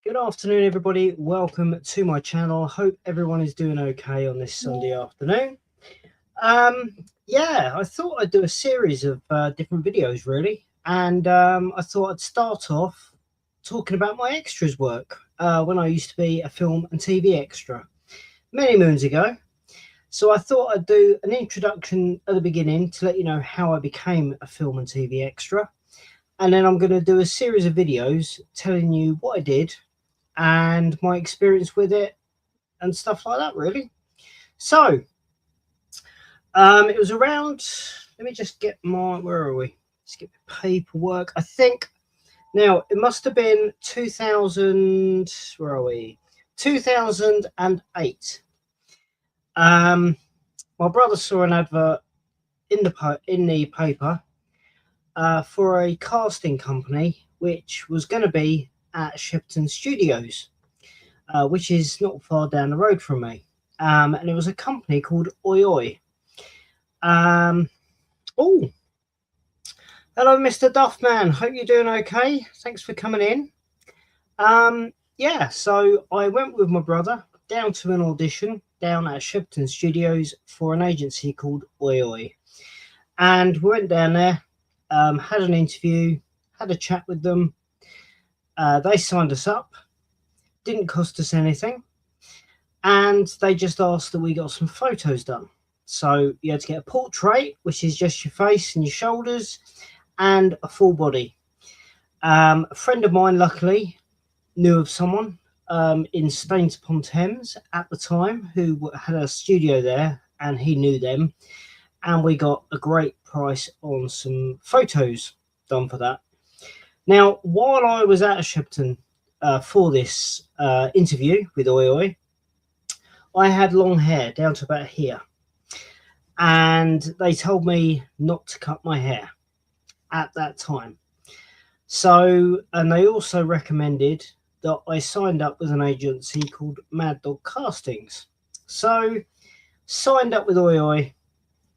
Good afternoon, everybody. Welcome to my channel. Hope everyone is doing okay on this Sunday afternoon. Yeah, I thought I'd do a series of different videos, really, and I thought I'd start off talking about my extras work when I used to be a film and TV extra many moons ago. So I thought I'd do an introduction at the beginning to let you know how I became a film and TV extra, and then I'm going to do a series of videos telling you what I did and my experience with it and stuff like that, really. So it was around, let me just get my, where are we? Let's get the paperwork. I think now it must have been 2000, where are we? 2008. My brother saw an advert in the paper for a casting company which was going to be at Shepperton Studios, which is not far down the road from me. And it was a company called Oi Oi. Oh, hello, Mr. Duffman. Hope you're doing okay. Thanks for coming in. Yeah, so I went with my brother down to an audition down at Shepperton Studios for an agency called Oi Oi. And we went down there, had an interview, had a chat with them. They signed us up. Didn't cost us anything. And they just asked that we got some photos done. So you had to get a portrait, which is just your face and your shoulders, and a full body. A friend of mine, luckily, knew of someone in Staines upon Thames at the time who had a studio there, and he knew them. And we got a great price on some photos done for that. Now, while I was at Shepperton for this interview with Oi Oi, I had long hair down to about here, and they told me not to cut my hair at that time. So, and they also recommended that I signed up with an agency called Mad Dog Castings. So, signed up with Oi Oi,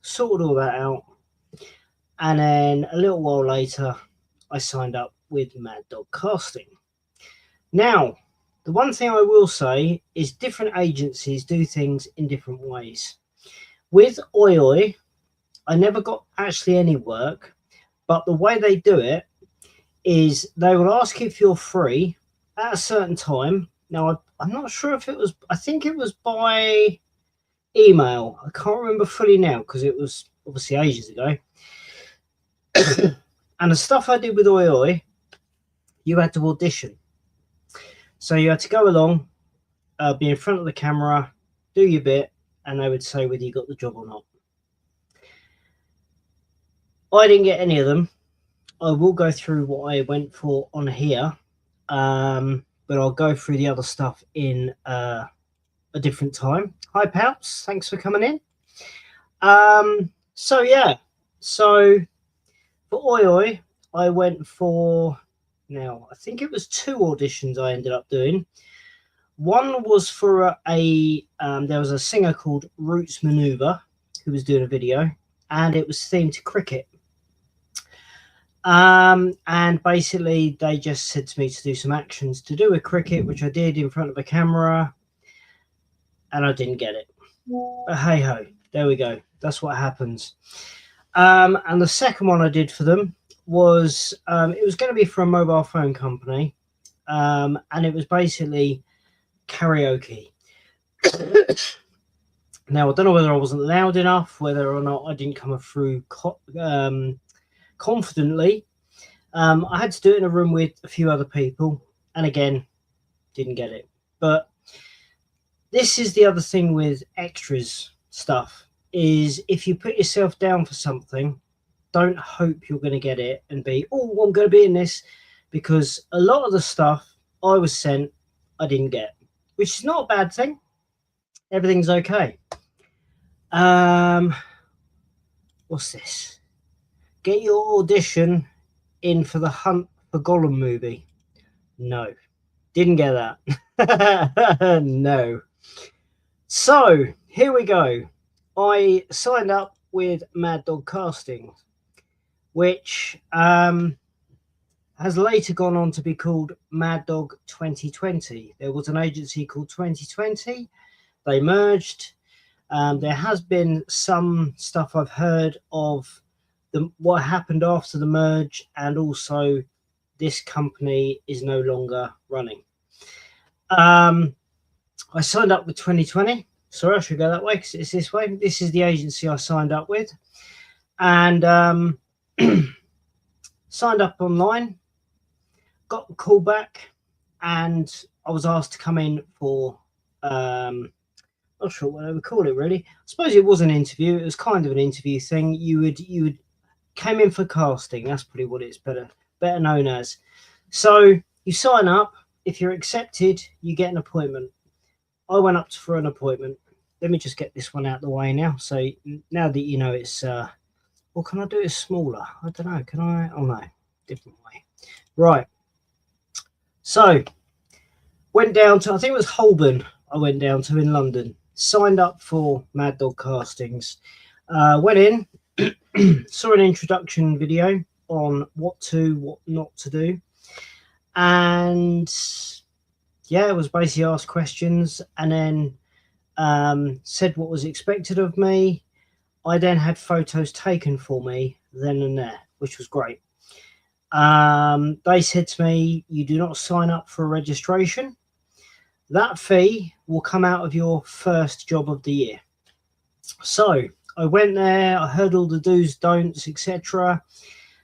sorted all that out, and then a little while later, I signed up with Mad Dog Casting. Now, the one thing I will say is different agencies do things in different ways. With Oi Oi, I never got actually any work, but the way they do it is they will ask you if you're free at a certain time. Now, I'm not sure if it was, I think it was by email. I can't remember fully now because it was obviously ages ago. And the stuff I did with Oi Oi, you had to audition. So you had to go along, be in front of the camera, do your bit, and they would say whether you got the job or not. I didn't get any of them. I will go through what I went for on here, but I'll go through the other stuff in a different time. Hi, Paps. Thanks for coming in. So, yeah. So, for Oi Oi, I went for, now, I think it was 2 auditions I ended up doing. One was for there was a singer called Roots Maneuver who was doing a video, and it was themed to cricket. And basically they just said to me to do some actions to do with cricket, which I did in front of a camera, and I didn't get it. But hey ho, there we go. That's what happens. And the second one I did for them was it was going to be for a mobile phone company, and it was basically karaoke. Now, I don't know whether I wasn't loud enough, whether or not I didn't come through confidently. I had to do it in a room with a few other people, and again, didn't get it. But this is the other thing with extras stuff, is if you put yourself down for something, don't hope you're going to get it and be, oh, I'm going to be in this, because a lot of the stuff I was sent, I didn't get, which is not a bad thing. Everything's okay. What's this? Get your audition in for the Hunt for Gollum movie. No, didn't get that. No. So here we go. I signed up with Mad Dog Casting, which has later gone on to be called Mad Dog 2020. There was an agency called 2020. They merged. There has been some stuff I've heard of what happened after the merge, and also this company is no longer running. I signed up with 2020. Sorry, I should go that way because it's this way. This is the agency I signed up with, and signed up online, got a call back, and I was asked to come in for not sure what I would call it really. I suppose it was an interview. It was kind of an interview thing. You would came in for casting. That's probably what it's better known as. So you sign up. If you're accepted, you get an appointment. I went up for an appointment. Let me just get this one out of the way now. So now that you know it's well, can I do it smaller? I don't know. Can I? Oh no, different way. Right. So went down to, I think it was Holborn. I went down to in London. Signed up for Mad Dog castings. Went in, saw an introduction video on what not to do, and yeah, it was basically asked questions and then said what was expected of me. I then had photos taken for me then and there, which was great. They said to me, you do not sign up for a registration. That fee will come out of your first job of the year. So I went there, I heard all the do's, don'ts, etc.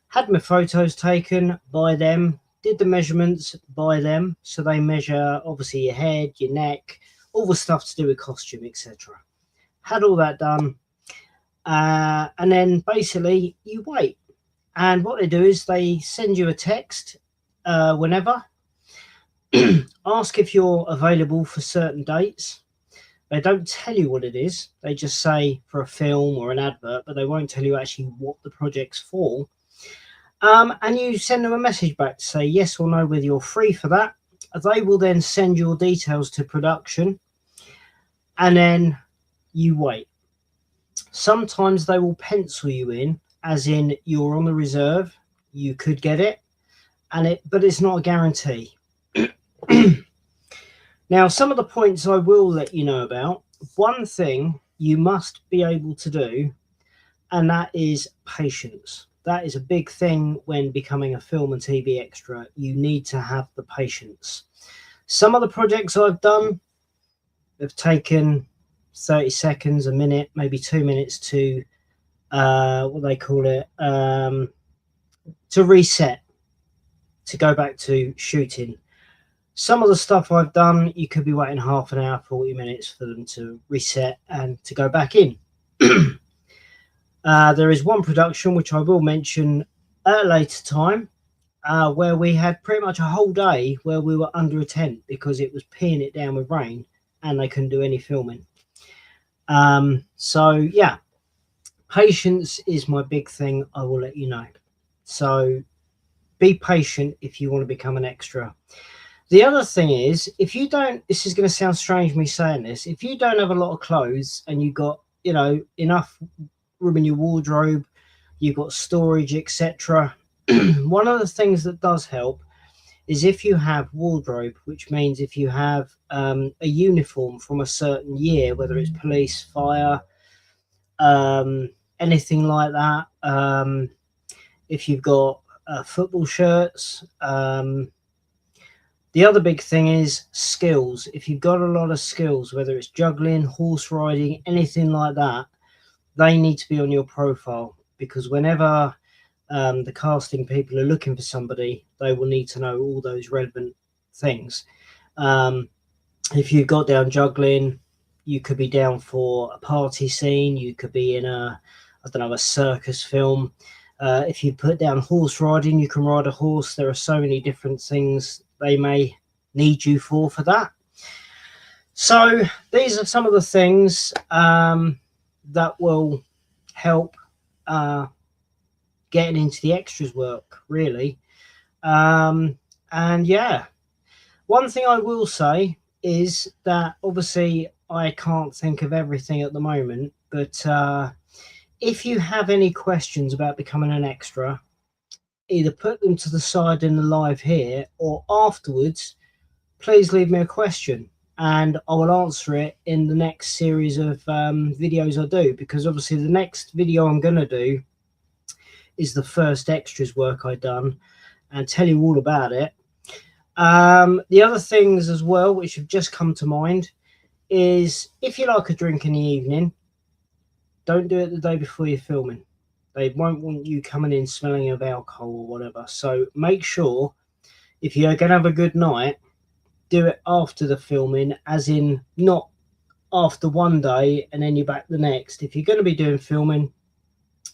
Had my photos taken by them, did the measurements by them. So they measure obviously your head, your neck, all the stuff to do with costume, etc. Had all that done. And then basically you wait. And what they do is they send you a text whenever, ask if you're available for certain dates. They don't tell you what it is. They just say for a film or an advert, but they won't tell you actually what the project's for. And you send them a message back to say yes or no whether you're free for that. They will then send your details to production, and then you wait. Sometimes they will pencil you in, as in you're on the reserve, you could get it, but it's not a guarantee. Now, some of the points I will let you know about. One thing you must be able to do, and that is patience. That is a big thing when becoming a film and TV extra. You need to have the patience. Some of the projects I've done have taken 30 seconds, a minute, maybe 2 minutes to what they call it, to reset, to go back to shooting. Some of the stuff I've done, you could be waiting half an hour, 40 minutes for them to reset and to go back in. There is one production which I will mention at a later time, where we had pretty much a whole day where we were under a tent because it was peeing it down with rain and they couldn't do any filming. So yeah, patience is my big thing. I will let you know. So be patient if you want to become an extra. The other thing is, if you don't, this is going to sound strange me saying this, if you don't have a lot of clothes and you've got, you know, enough room in your wardrobe, you've got storage, etc. One of the things that does help is if you have wardrobe, which means if you have a uniform from a certain year, whether it's police, fire, anything like that. If you've got football shirts, the other big thing is skills. If you've got a lot of skills, whether it's juggling, horse riding, anything like that, they need to be on your profile, because whenever the casting people are looking for somebody, they will need to know all those relevant things. If you've got down juggling, you could be down for a party scene, you could be in a, I don't know, a circus film. If you put down horse riding, you can ride a horse. There are so many different things they may need you for that. So these are some of the things that will help getting into the extras work, really. And yeah, one thing I will say is that obviously I can't think of everything at the moment, but if you have any questions about becoming an extra, either put them to the side in the live here, or afterwards, please leave me a question and I will answer it in the next series of videos I do, because obviously the next video I'm going to do is the first extras work I done and tell you all about it. The other things as well which have just come to mind is, if you like a drink in the evening, don't do it the day before you're filming. They won't want you coming in smelling of alcohol or whatever. So make sure, if you're going to have a good night, do it after the filming, as in not after one day and then you're back the next. If you're going to be doing filming,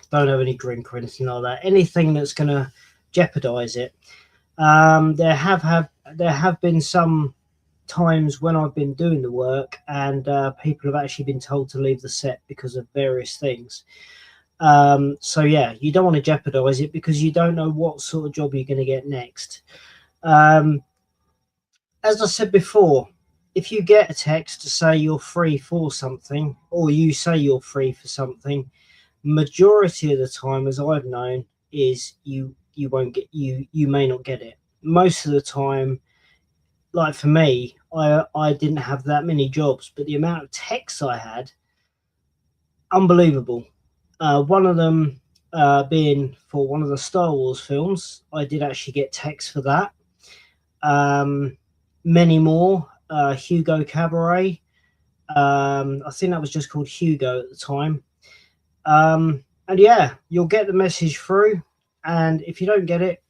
don't have any drink or anything like that, anything that's going to jeopardize it. There have been some times when I've been doing the work and people have actually been told to leave the set because of various things. So yeah, you don't want to jeopardize it, because you don't know what sort of job you're going to get next. As I said before, if you get a text to say you're free for something, or you say you're free for something, majority of the time, as I've known, is you won't get, you may not get it. Most of the time, like for me, I didn't have that many jobs, but the amount of texts I had, unbelievable. One of them being for one of the Star Wars films. I did actually get texts for that. Many more. Hugo Cabaret. I think that was just called Hugo at the time. And yeah, you'll get the message through, and if you don't get it,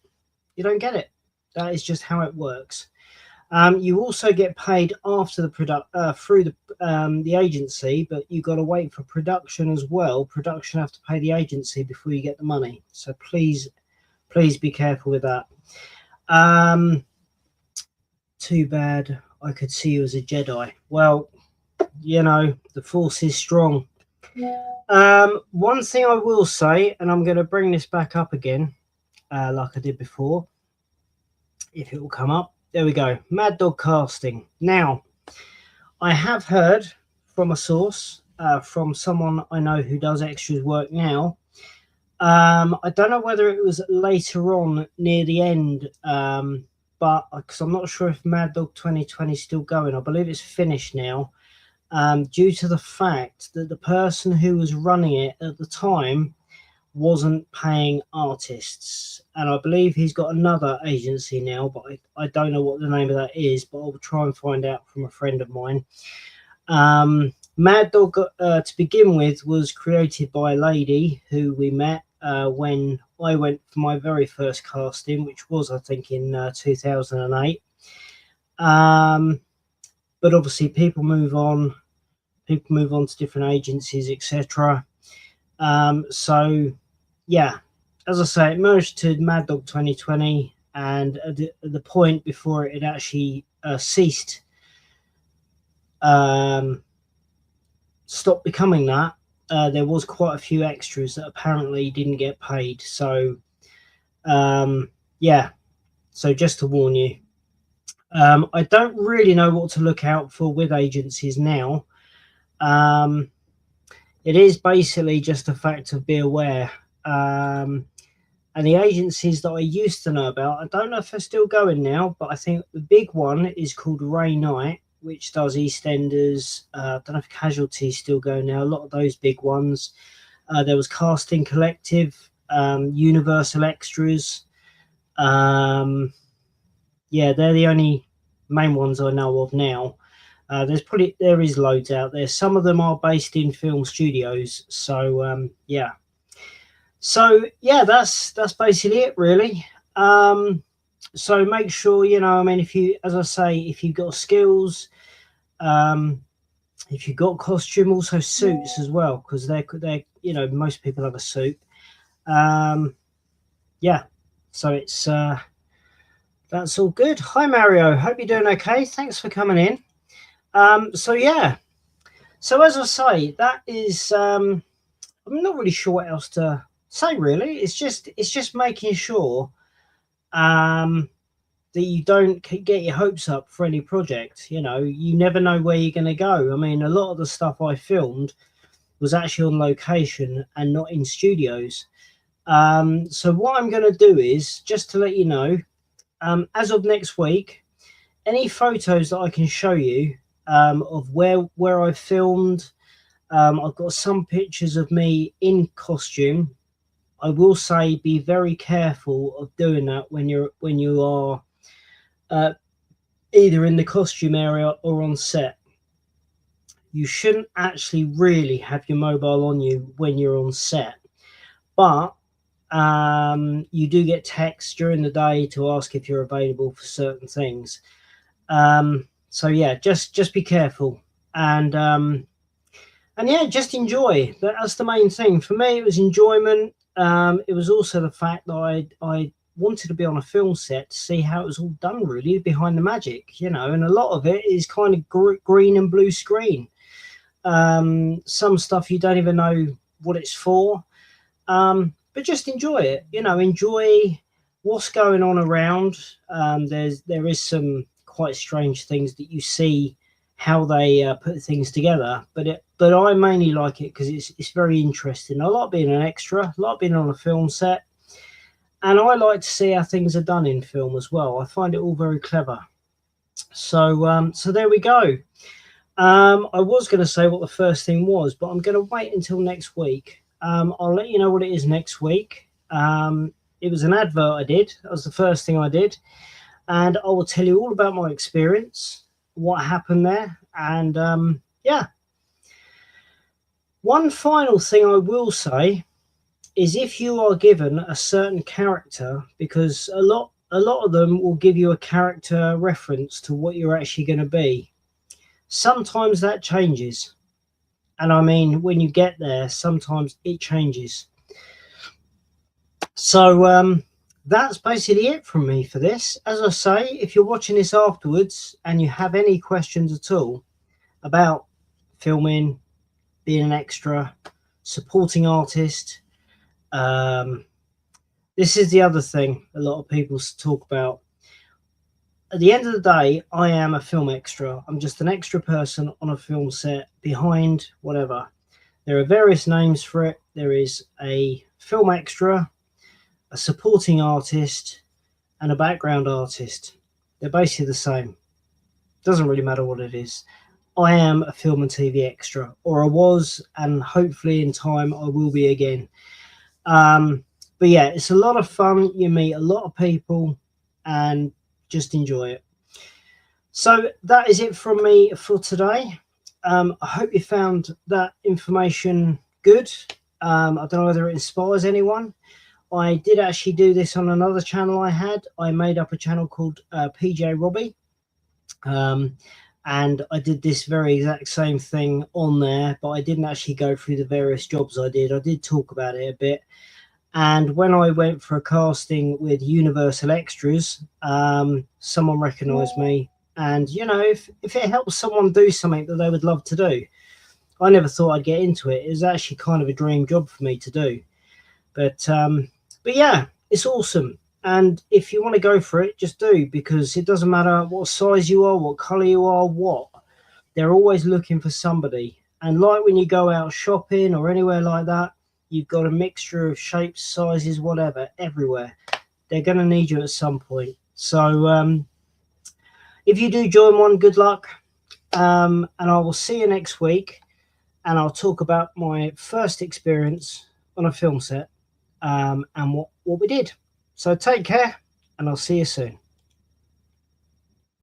you don't get it. That is just how it works. You also get paid after the through the agency, but you've got to wait for production as well. Production have to pay the agency before you get the money. So please be careful with that. Too bad I could see you as a Jedi. Well, you know, the Force is strong. One thing I will say, and I'm going to bring this back up again, like I did before, if it will come up. There we go. Mad Dog Casting. Now, I have heard from a source, from someone I know who does extras work now. I don't know whether it was later on near the end, but because I'm not sure if Mad Dog 2020 is still going. I believe it's finished now, due to the fact that the person who was running it at the time wasn't paying artists, and I believe he's got another agency now, but I don't know what the name of that is, but I'll try and find out from a friend of mine. Mad Dog, to begin with, was created by a lady who we met when I went for my very first casting, which was, I think, in 2008. But obviously people move on to different agencies, etc. So yeah, as I say, it merged to Mad Dog 2020, and at the point before it actually ceased, stopped becoming that, there was quite a few extras that apparently didn't get paid. So yeah, so just to warn you, I don't really know what to look out for with agencies now. It is basically just a fact of be aware. And the agencies that I used to know about, I don't know if they're still going now, but I think the big one is called Ray Knight, which does EastEnders. I don't know if Casualty is still going now. A lot of those big ones. There was Casting Collective, Universal Extras. Yeah, they're the only main ones I know of now. There is loads out there. Some of them are based in film studios. So yeah. So yeah, that's basically it, really. So make sure, you know, I mean, if you, as I say, if you've got skills, if you've got costume, also suits as well, because they're you know, most people have a suit. Yeah, so it's that's all good. Hi Mario, hope you're doing okay. Thanks for coming in. So yeah, so as I say, that is I'm not really sure what else to say, really. It's just making sure that you don't get your hopes up for any project. You know, you never know where you're going to go. I mean, a lot of the stuff I filmed was actually on location and not in studios. So what I'm going to do is, just to let you know, as of next week, any photos that I can show you of where I filmed, I've got some pictures of me in costume. I will say be very careful of doing that when you are either in the costume area or on set. You shouldn't actually really have your mobile on you when you're on set, but you do get texts during the day to ask if you're available for certain things. So yeah, just be careful, and yeah, just enjoy. That's the main thing for me. It was enjoyment. It was also the fact that I wanted to be on a film set to see how it was all done, really, behind the magic, and a lot of it is kind of green and blue screen. Some stuff you don't even know what it's for, but just enjoy it. Enjoy what's going on around. There is some quite strange things that you see how they put things together, but I mainly like it because it's very interesting. I like being an extra, I like being on a film set, and I like to see how things are done in film as well. I find it all very clever. So there we go. I was going to say what the first thing was, but I'm going to wait until next week. I'll let you know what it is next week. It was an advert I did. That was the first thing I did, and I will tell you all about my experience, what happened there, and yeah. One final thing I will say is, if you are given a certain character, because a lot of them will give you a character reference to what you're actually going to be. Sometimes that changes, and I mean, when you get there, sometimes it changes. So that's basically it from me for this. As I say, if you're watching this afterwards and you have any questions at all about filming, being an extra, supporting artist, this is the other thing a lot of people talk about. At the end of the day, I am a film extra. I'm just an extra person on a film set, behind whatever. There are various names for it. There is a film extra, a supporting artist, and a background artist. They're basically the same. Doesn't really matter what it is. I am a film and TV extra, or I was, and hopefully in time I will be again. But yeah, it's a lot of fun. You meet a lot of people, and just enjoy it. So that is it from me for today. I hope you found that information good. I don't know whether it inspires anyone. I did actually do this on another channel I had. I made up a channel called PJ Robbie. And I did this very exact same thing on there, but I didn't actually go through the various jobs I did. I did talk about it a bit. And when I went for a casting with Universal Extras, someone recognised me. And, if it helps someone do something that they would love to do, I never thought I'd get into it. It was actually kind of a dream job for me to do. But yeah, it's awesome. And if you want to go for it, just do, because it doesn't matter what size you are, what colour you are, they're always looking for somebody. And like when you go out shopping or anywhere like that, you've got a mixture of shapes, sizes, whatever, everywhere. They're going to need you at some point. So if you do join one, good luck. And I will see you next week. And I'll talk about my first experience on a film set, and what we did. So take care, and I'll see you soon.